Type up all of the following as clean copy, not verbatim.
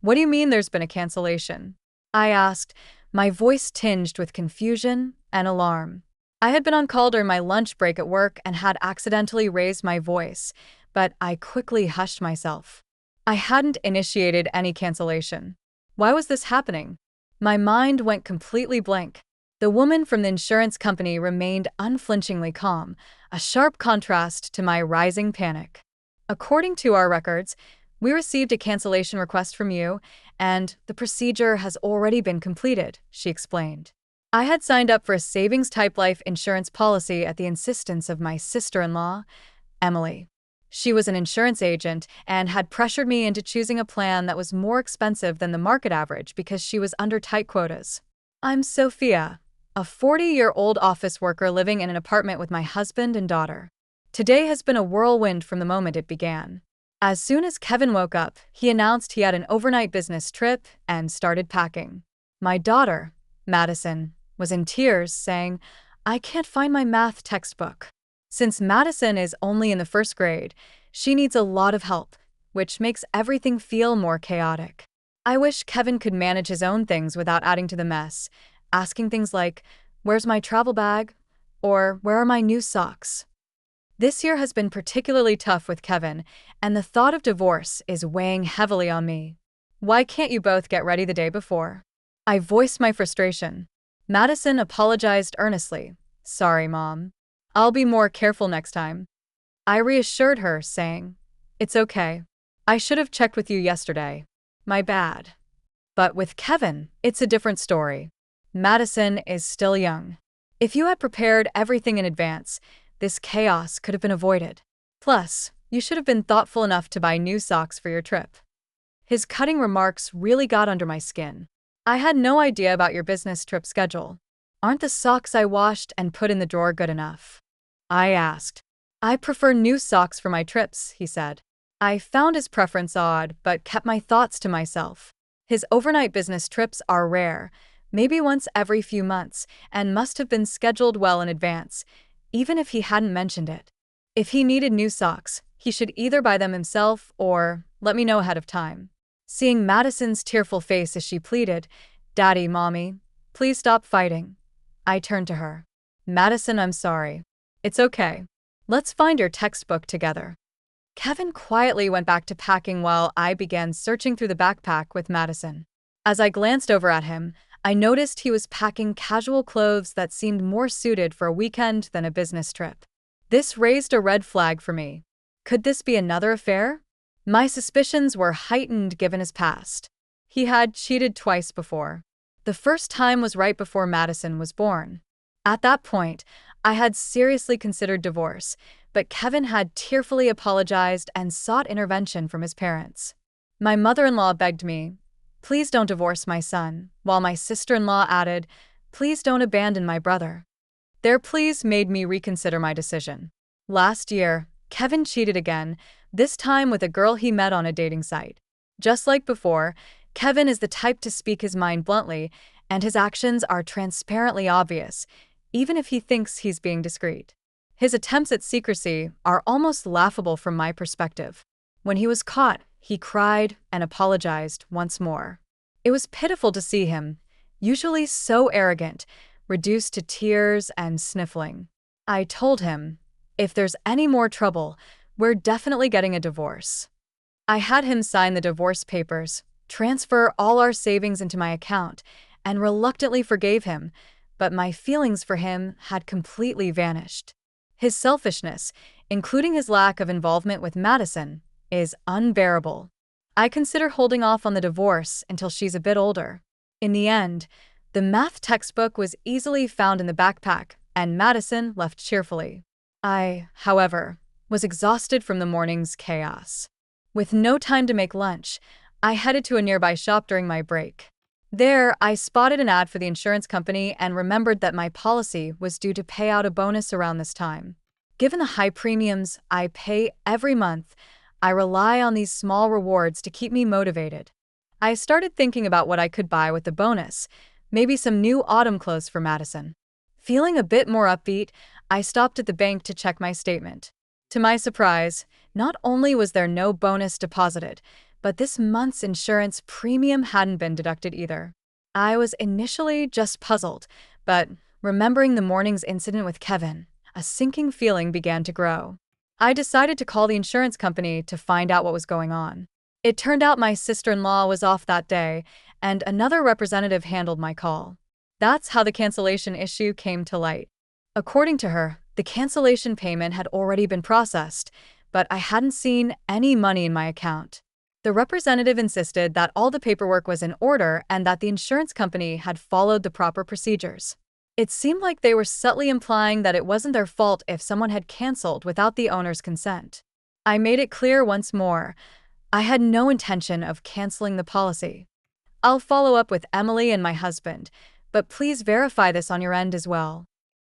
What do you mean there's been a cancellation? I asked, my voice tinged with confusion and alarm. I had been on call during my lunch break at work and had accidentally raised my voice, but I quickly hushed myself. I hadn't initiated any cancellation. Why was this happening? My mind went completely blank. The woman from the insurance company remained unflinchingly calm, a sharp contrast to my rising panic. According to our records, we received a cancellation request from you, and the procedure has already been completed, she explained. I had signed up for a savings-type life insurance policy at the insistence of my sister-in-law, Emily. She was an insurance agent and had pressured me into choosing a plan that was more expensive than the market average because she was under tight quotas. I'm Sophia, a 40-year-old office worker living in an apartment with my husband and daughter. Today has been a whirlwind from the moment it began. As soon as Kevin woke up, he announced he had an overnight business trip and started packing. My daughter, Madison, was in tears, saying, "I can't find my math textbook." Since Madison is only in the first grade, she needs a lot of help, which makes everything feel more chaotic. I wish Kevin could manage his own things without adding to the mess, asking things like, "Where's my travel bag?" or "Where are my new socks?" This year has been particularly tough with Kevin, and the thought of divorce is weighing heavily on me. Why can't you both get ready the day before? I voiced my frustration. Madison apologized earnestly. "Sorry, Mom. I'll be more careful next time." I reassured her, saying, "It's okay. I should have checked with you yesterday. My bad." But with Kevin, it's a different story. Madison is still young. If you had prepared everything in advance, this chaos could have been avoided. Plus, you should have been thoughtful enough to buy new socks for your trip. His cutting remarks really got under my skin. I had no idea about your business trip schedule. Aren't the socks I washed and put in the drawer good enough? I asked. I prefer new socks for my trips, he said. I found his preference odd, but kept my thoughts to myself. His overnight business trips are rare, maybe once every few months, and must have been scheduled well in advance, even if he hadn't mentioned it. If he needed new socks, he should either buy them himself or let me know ahead of time. Seeing Madison's tearful face as she pleaded, "Daddy, Mommy, please stop fighting," I turned to her. "Madison, I'm sorry. It's okay. Let's find your textbook together." Kevin quietly went back to packing while I began searching through the backpack with Madison. As I glanced over at him, I noticed he was packing casual clothes that seemed more suited for a weekend than a business trip. This raised a red flag for me. Could this be another affair? My suspicions were heightened given his past. He had cheated twice before. The first time was right before Madison was born. At that point, I had seriously considered divorce, but Kevin had tearfully apologized and sought intervention from his parents. My mother-in-law begged me, "Please don't divorce my son," while my sister-in-law added, "Please don't abandon my brother." Their pleas made me reconsider my decision. Last year, Kevin cheated again, this time with a girl he met on a dating site. Just like before, Kevin is the type to speak his mind bluntly, and his actions are transparently obvious, even if he thinks he's being discreet. His attempts at secrecy are almost laughable from my perspective. When he was caught, he cried and apologized once more. It was pitiful to see him, usually so arrogant, reduced to tears and sniffling. I told him, "If there's any more trouble, we're definitely getting a divorce." I had him sign the divorce papers, transfer all our savings into my account, and reluctantly forgave him, but my feelings for him had completely vanished. His selfishness, including his lack of involvement with Madison, is unbearable. I consider holding off on the divorce until she's a bit older. In the end, the math textbook was easily found in the backpack, and Madison left cheerfully. I, however, was exhausted from the morning's chaos. With no time to make lunch, I headed to a nearby shop during my break. There, I spotted an ad for the insurance company and remembered that my policy was due to pay out a bonus around this time. Given the high premiums I pay every month, I rely on these small rewards to keep me motivated. I started thinking about what I could buy with the bonus, maybe some new autumn clothes for Madison. Feeling a bit more upbeat, I stopped at the bank to check my statement. To my surprise, not only was there no bonus deposited, but this month's insurance premium hadn't been deducted either. I was initially just puzzled, but remembering the morning's incident with Kevin, a sinking feeling began to grow. I decided to call the insurance company to find out what was going on. It turned out my sister-in-law was off that day, and another representative handled my call. That's how the cancellation issue came to light. According to her, the cancellation payment had already been processed, but I hadn't seen any money in my account. The representative insisted that all the paperwork was in order and that the insurance company had followed the proper procedures. It seemed like they were subtly implying that it wasn't their fault if someone had canceled without the owner's consent. I made it clear once more, I had no intention of canceling the policy. I'll follow up with Emily and my husband, but please verify this on your end as well.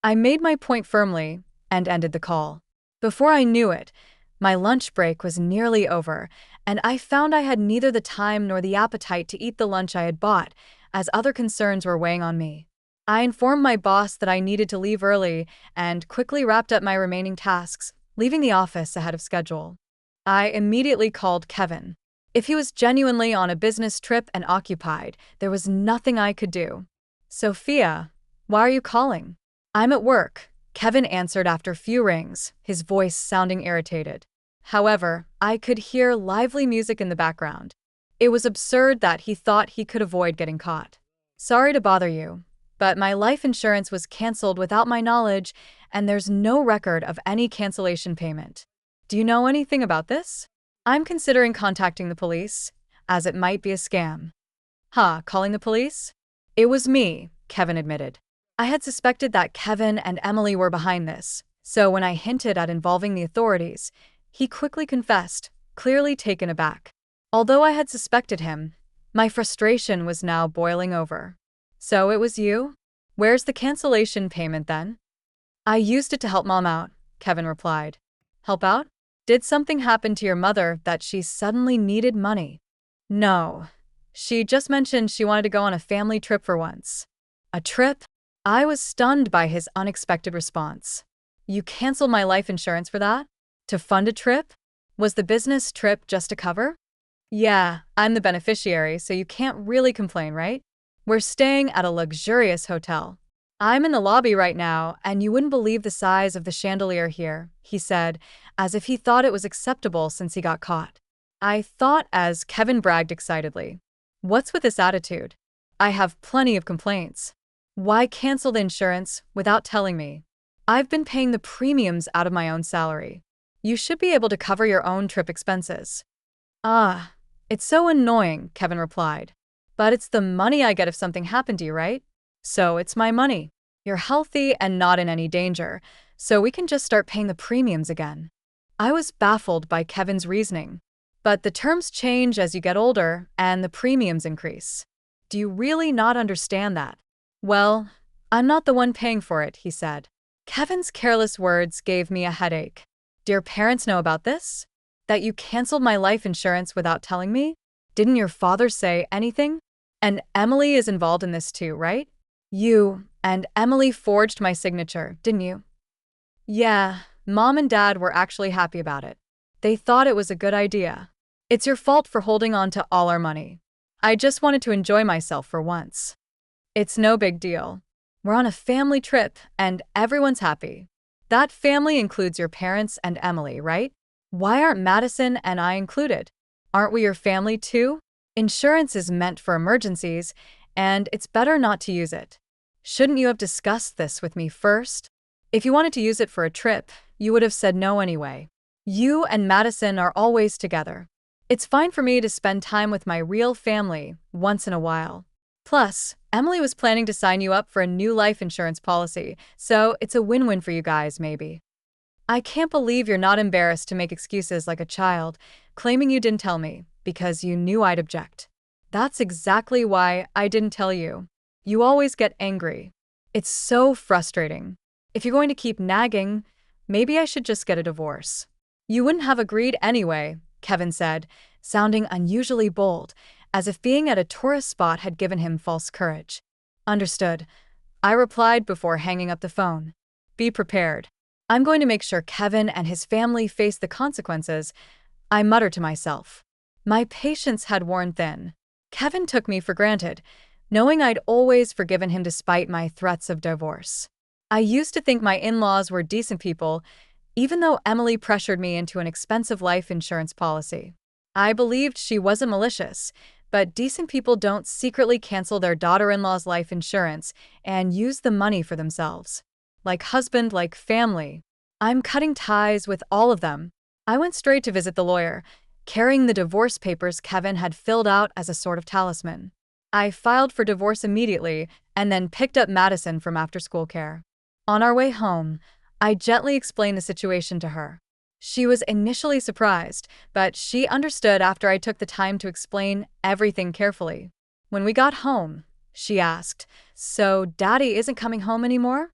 I made my point firmly and ended the call. Before I knew it, my lunch break was nearly over, and I found I had neither the time nor the appetite to eat the lunch I had bought, as other concerns were weighing on me. I informed my boss that I needed to leave early and quickly wrapped up my remaining tasks, leaving the office ahead of schedule. I immediately called Kevin. If he was genuinely on a business trip and occupied, there was nothing I could do. Sophia, why are you calling? I'm at work, Kevin answered after a few rings, his voice sounding irritated. However, I could hear lively music in the background. It was absurd that he thought he could avoid getting caught. Sorry to bother you, but my life insurance was canceled without my knowledge, and there's no record of any cancellation payment. Do you know anything about this? I'm considering contacting the police, as it might be a scam. Calling the police? It was me, Kevin admitted. I had suspected that Kevin and Emily were behind this, so when I hinted at involving the authorities, he quickly confessed, clearly taken aback. Although I had suspected him, my frustration was now boiling over. So it was you? Where's the cancellation payment then? I used it to help Mom out, Kevin replied. Help out? Did something happen to your mother that she suddenly needed money? No. She just mentioned she wanted to go on a family trip for once. A trip? I was stunned by his unexpected response. You canceled my life insurance for that? To fund a trip? Was the business trip just a cover? Yeah, I'm the beneficiary, so you can't really complain, right? We're staying at a luxurious hotel. I'm in the lobby right now, and you wouldn't believe the size of the chandelier here, he said, as if he thought it was acceptable since he got caught. I thought as Kevin bragged excitedly. What's with this attitude? I have plenty of complaints. Why cancel the insurance without telling me? I've been paying the premiums out of my own salary. You should be able to cover your own trip expenses. It's so annoying, Kevin replied. But it's the money I get if something happened to you, right? So it's my money. You're healthy and not in any danger, so we can just start paying the premiums again. I was baffled by Kevin's reasoning. But the terms change as you get older and the premiums increase. Do you really not understand that? Well, I'm not the one paying for it, he said. Kevin's careless words gave me a headache. Do your parents know about this? That you canceled my life insurance without telling me? Didn't your father say anything? And Emily is involved in this too, right? You and Emily forged my signature, didn't you? Yeah, Mom and Dad were actually happy about it. They thought it was a good idea. It's your fault for holding on to all our money. I just wanted to enjoy myself for once. It's no big deal. We're on a family trip and everyone's happy. That family includes your parents and Emily, right? Why aren't Madison and I included? Aren't we your family too? Insurance is meant for emergencies, and it's better not to use it. Shouldn't you have discussed this with me first? If you wanted to use it for a trip, you would have said no anyway. You and Madison are always together. It's fine for me to spend time with my real family once in a while. Plus, Emily was planning to sign you up for a new life insurance policy, so it's a win-win for you guys, maybe. I can't believe you're not embarrassed to make excuses like a child, claiming you didn't tell me, because you knew I'd object. That's exactly why I didn't tell you. You always get angry. It's so frustrating. If you're going to keep nagging, maybe I should just get a divorce. You wouldn't have agreed anyway, Kevin said, sounding unusually bold, as if being at a tourist spot had given him false courage. Understood. I replied before hanging up the phone. Be prepared. I'm going to make sure Kevin and his family face the consequences, I muttered to myself. My patience had worn thin. Kevin took me for granted, knowing I'd always forgiven him despite my threats of divorce. I used to think my in-laws were decent people, even though Emily pressured me into an expensive life insurance policy. I believed she wasn't malicious, but decent people don't secretly cancel their daughter-in-law's life insurance and use the money for themselves. Like husband, like family. I'm cutting ties with all of them. I went straight to visit the lawyer, carrying the divorce papers Kevin had filled out as a sort of talisman. I filed for divorce immediately and then picked up Madison from after-school care. On our way home, I gently explained the situation to her. She was initially surprised, but she understood after I took the time to explain everything carefully. When we got home, she asked, "So Daddy isn't coming home anymore?"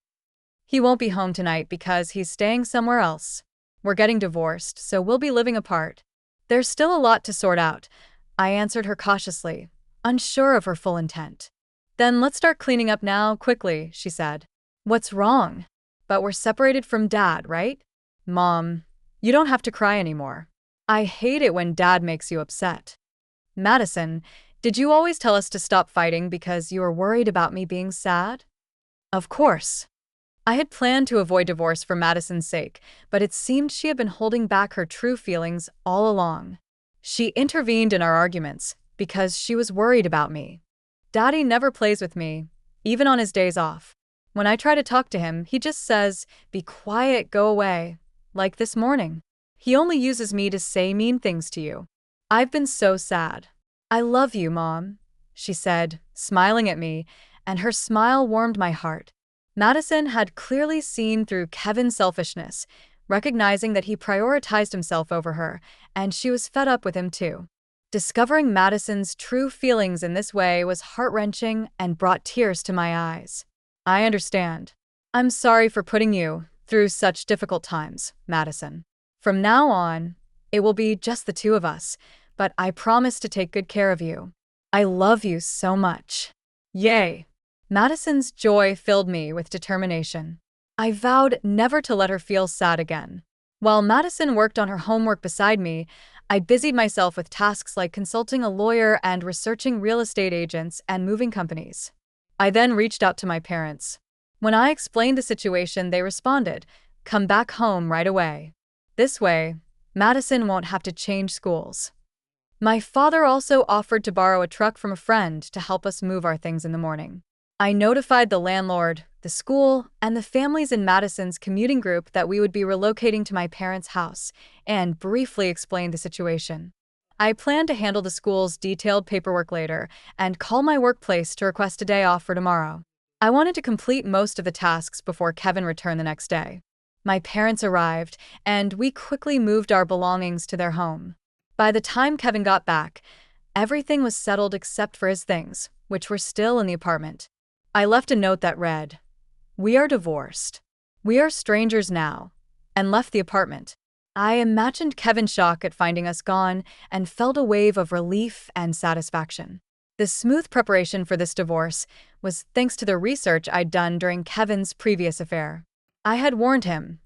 "He won't be home tonight because he's staying somewhere else. We're getting divorced, so we'll be living apart. There's still a lot to sort out," I answered her cautiously, unsure of her full intent. "Then let's start cleaning up now, quickly," she said. "What's wrong? But we're separated from Dad, right?" "Mom, you don't have to cry anymore. I hate it when Dad makes you upset." "Madison, did you always tell us to stop fighting because you were worried about me being sad?" "Of course." I had planned to avoid divorce for Madison's sake, but it seemed she had been holding back her true feelings all along. She intervened in our arguments because she was worried about me. "Daddy never plays with me, even on his days off. When I try to talk to him, he just says, 'Be quiet, go away,' like this morning. He only uses me to say mean things to you. I've been so sad." "I love you, Mom," she said, smiling at me, and her smile warmed my heart. Madison had clearly seen through Kevin's selfishness, recognizing that he prioritized himself over her, and she was fed up with him too. Discovering Madison's true feelings in this way was heart-wrenching and brought tears to my eyes. "I understand. I'm sorry for putting you through such difficult times, Madison. From now on, it will be just the two of us, but I promise to take good care of you. I love you so much." Yay! Madison's joy filled me with determination. I vowed never to let her feel sad again. While Madison worked on her homework beside me, I busied myself with tasks like consulting a lawyer and researching real estate agents and moving companies. I then reached out to my parents. When I explained the situation, they responded, "Come back home right away. This way, Madison won't have to change schools." My father also offered to borrow a truck from a friend to help us move our things in the morning. I notified the landlord, the school, and the families in Madison's commuting group that we would be relocating to my parents' house, and briefly explained the situation. I planned to handle the school's detailed paperwork later and call my workplace to request a day off for tomorrow. I wanted to complete most of the tasks before Kevin returned the next day. My parents arrived, and we quickly moved our belongings to their home. By the time Kevin got back, everything was settled except for his things, which were still in the apartment. I left a note that read, "We are divorced. We are strangers now," and left the apartment. I imagined Kevin's shock at finding us gone and felt a wave of relief and satisfaction. The smooth preparation for this divorce was thanks to the research I'd done during Kevin's previous affair. I had warned him,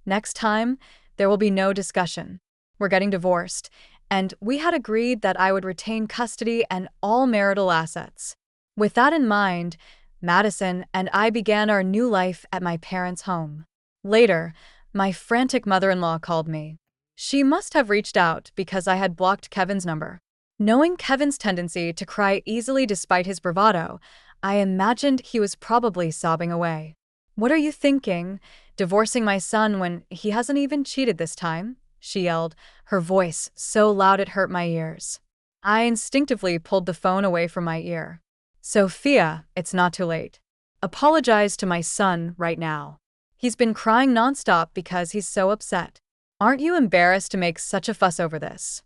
"Next time, there will be no discussion. We're getting divorced," and we had agreed that I would retain custody and all marital assets. With that in mind, Madison and I began our new life at my parents' home. Later, my frantic mother-in-law called me. She must have reached out because I had blocked Kevin's number. Knowing Kevin's tendency to cry easily despite his bravado, I imagined he was probably sobbing away. "What are you thinking? Divorcing my son when he hasn't even cheated this time?" she yelled, her voice so loud it hurt my ears. I instinctively pulled the phone away from my ear. "Sophia, it's not too late. Apologize to my son right now. He's been crying nonstop because he's so upset. Aren't you embarrassed to make such a fuss over this?"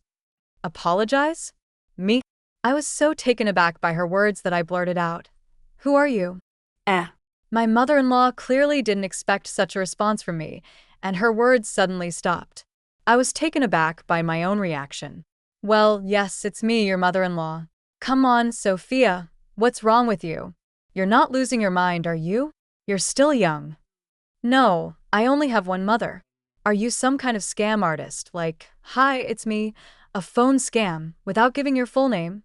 "Apologize? Me?" I was so taken aback by her words that I blurted out, "Who are you?" My mother-in-law clearly didn't expect such a response from me, and her words suddenly stopped. I was taken aback by my own reaction. "Well, yes, it's me, your mother-in-law. Come on, Sophia. What's wrong with you? You're not losing your mind, are you? You're still young." "No, I only have one mother. Are you some kind of scam artist? Like, 'Hi, it's me. a phone scam without giving your full name.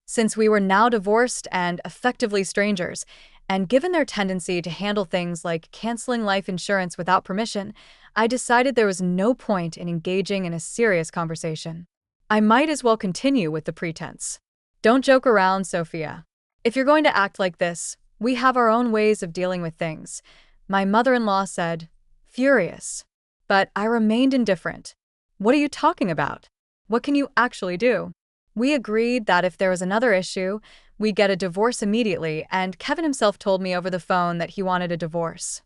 Since we were now divorced and effectively strangers, and given their tendency to handle things like canceling life insurance without permission, I decided there was no point in engaging in a serious conversation. I might as well continue with the pretense. Don't joke around, Sophia. If you're going to act like this, we have our own ways of dealing with things, my mother-in-law said, furious. But I remained indifferent. What are you talking about? What can you actually do? We agreed that if there was another issue, we'd get a divorce immediately, and Kevin himself told me over the phone that he wanted a divorce.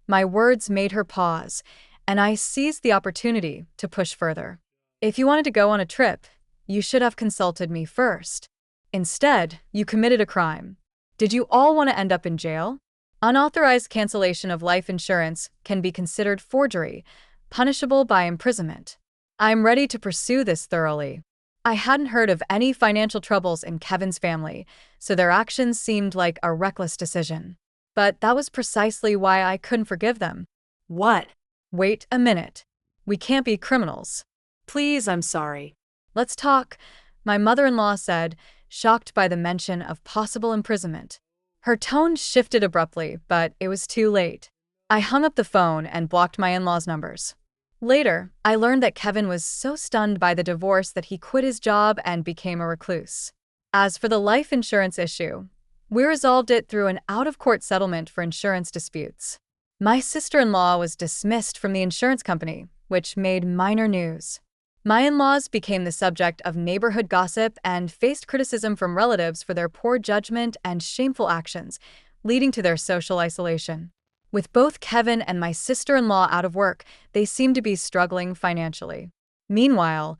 My words made her pause, and I seized the opportunity to push further. If you wanted to go on a trip, you should have consulted me first. Instead, you committed a crime. Did you all want to end up in jail? Unauthorized cancellation of life insurance can be considered forgery, punishable by imprisonment. I'm ready to pursue this thoroughly. I hadn't heard of any financial troubles in Kevin's family, so their actions seemed like a reckless decision. But that was precisely why I couldn't forgive them. What? Wait a minute. We can't be criminals. Please, I'm sorry. Let's talk, my mother-in-law said, shocked by the mention of possible imprisonment. Her tone shifted abruptly, but it was too late. I hung up the phone and blocked my in-laws' numbers. Later, I learned that Kevin was so stunned by the divorce that he quit his job and became a recluse. As for the life insurance issue, we resolved it through an out-of-court settlement for insurance disputes. My sister-in-law was dismissed from the insurance company, which made minor news. My in-laws became the subject of neighborhood gossip and faced criticism from relatives for their poor judgment and shameful actions, leading to their social isolation. With both Kevin and my sister-in-law out of work, they seem to be struggling financially. Meanwhile,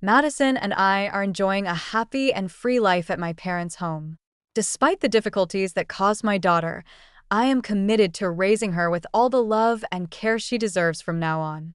Madison and I are enjoying a happy and free life at my parents' home. Despite the difficulties that caused my daughter, I am committed to raising her with all the love and care she deserves from now on.